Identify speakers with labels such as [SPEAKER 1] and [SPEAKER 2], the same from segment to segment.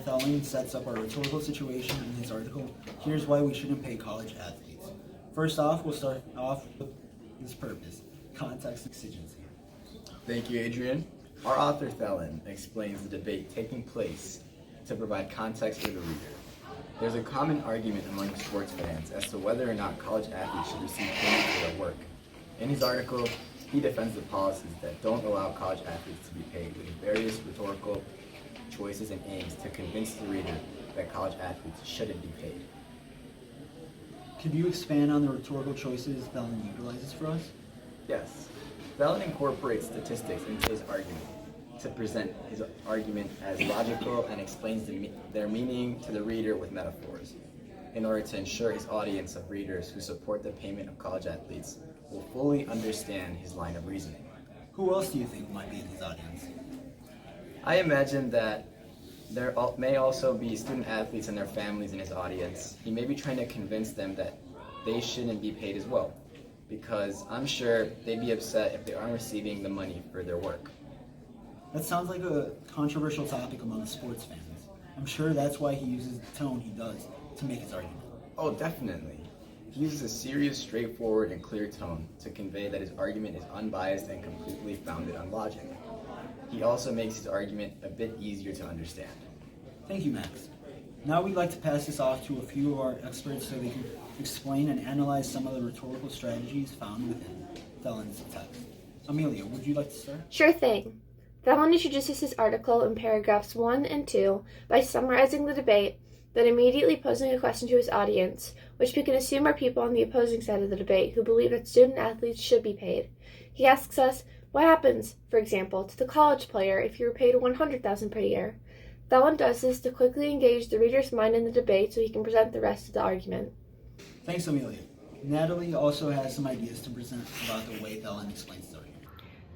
[SPEAKER 1] Thelen sets up a rhetorical situation in his article, Here's Why We Shouldn't Pay College Athletes. First off, we'll start off with his purpose, context exigency.
[SPEAKER 2] Thank you, Adrian. Our author Thelen explains the debate taking place to provide context for the reader. There's a common argument among sports fans as to whether or not college athletes should receive payment for their work. In his article, he defends the policies that don't allow college athletes to be paid with various rhetorical choices and aims to convince the reader that college athletes shouldn't be paid.
[SPEAKER 1] Could you expand on the rhetorical choices Thelen utilizes for us?
[SPEAKER 2] Yes. Thelen incorporates statistics into his argument to present his argument as logical and explains their meaning to the reader with metaphors, in order to ensure his audience of readers who support the payment of college athletes will fully understand his line of reasoning.
[SPEAKER 1] Who else do you think might be in his audience?
[SPEAKER 2] I imagine that there may also be student athletes and their families in his audience. He may be trying to convince them that they shouldn't be paid as well, because I'm sure they'd be upset if they aren't receiving the money for their work.
[SPEAKER 1] That sounds like a controversial topic among sports fans. I'm sure that's why he uses the tone he does to make his argument.
[SPEAKER 2] Oh, definitely. He uses a serious, straightforward, and clear tone to convey that his argument is unbiased and completely founded on logic. He also makes his argument a bit easier to understand.
[SPEAKER 1] Thank you, Max. Now we'd like to pass this off to a few of our experts so they can explain and analyze some of the rhetorical strategies found within Thelen's text. Amelia, would you like to start?
[SPEAKER 3] Sure thing. Thelen introduces his article in paragraphs 1 and 2 by summarizing the debate, then immediately posing a question to his audience, which we can assume are people on the opposing side of the debate who believe that student athletes should be paid. He asks us, what happens, for example, to the college player if you were paid $100,000 per year? Thelen does this to quickly engage the reader's mind in the debate so he can present the rest of the argument.
[SPEAKER 1] Thanks, Amelia. Natalie also has some ideas to present about the way Thelen explains his argument.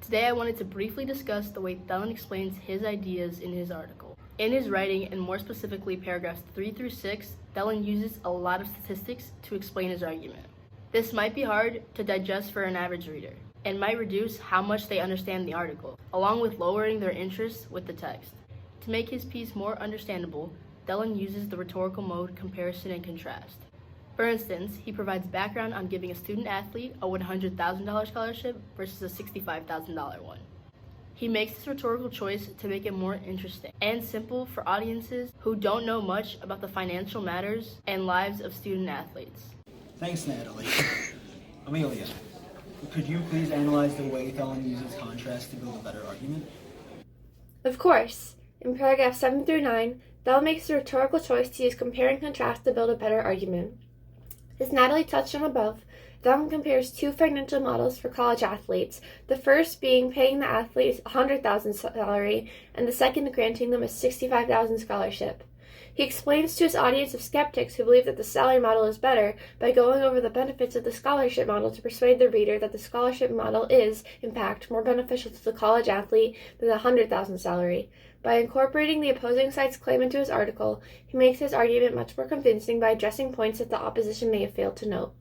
[SPEAKER 4] Today I wanted to briefly discuss the way Thelen explains his ideas in his article. In his writing, and more specifically paragraphs 3 through 6, Thelen uses a lot of statistics to explain his argument. This might be hard to digest for an average reader, and might reduce how much they understand the article, along with lowering their interest with the text. To make his piece more understandable, Thelen uses the rhetorical mode comparison and contrast. For instance, he provides background on giving a student athlete a $100,000 scholarship versus a $65,000 one. He makes this rhetorical choice to make it more interesting and simple for audiences who don't know much about the financial matters and lives of student athletes.
[SPEAKER 1] Thanks, Natalie. Amelia, could you please analyze the way Thelen uses contrast to build a better argument?
[SPEAKER 3] Of course. In paragraphs 7 through 9, Thelen makes the rhetorical choice to use compare and contrast to build a better argument. As Natalie touched on above, Thelen compares two financial models for college athletes, the first being paying the athletes $100,000 salary, and the second granting them a $65,000 scholarship. He explains to his audience of skeptics who believe that the salary model is better by going over the benefits of the scholarship model to persuade the reader that the scholarship model is, in fact, more beneficial to the college athlete than the $100,000 salary. By incorporating the opposing side's claim into his article, he makes his argument much more convincing by addressing points that the opposition may have failed to note.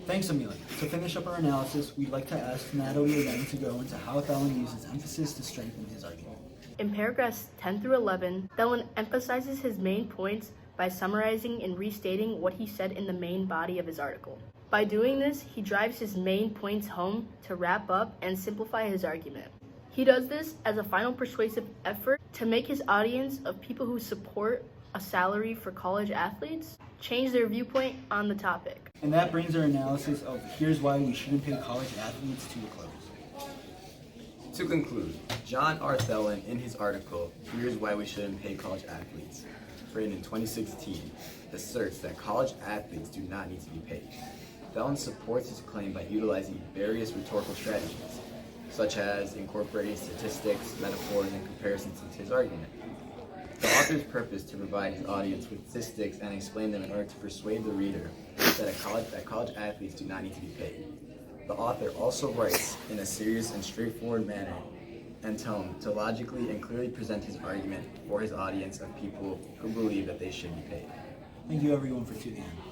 [SPEAKER 1] Thanks, Amelia. To finish up our analysis, we'd like to ask Natalie again to go into how Thelen uses emphasis to strengthen his argument.
[SPEAKER 4] In paragraphs 10 through 11, Thelen emphasizes his main points by summarizing and restating what he said in the main body of his article. By doing this, he drives his main points home to wrap up and simplify his argument. He does this as a final persuasive effort to make his audience of people who support a salary for college athletes change their viewpoint on the topic.
[SPEAKER 1] And that brings our analysis of Here's Why We Shouldn't Pay College Athletes to a close.
[SPEAKER 2] To conclude, John R. Thelen, in his article, Here's Why We Shouldn't Pay College Athletes, written in 2016, asserts that college athletes do not need to be paid. Thelen supports his claim by utilizing various rhetorical strategies, such as incorporating statistics, metaphors, and comparisons into his argument. The author's purpose to provide his audience with statistics and explain them in order to persuade the reader that college athletes do not need to be paid. The author also writes in a serious and straightforward manner and tone to logically and clearly present his argument for his audience of people who believe that they should be paid.
[SPEAKER 1] Thank you everyone for tuning in.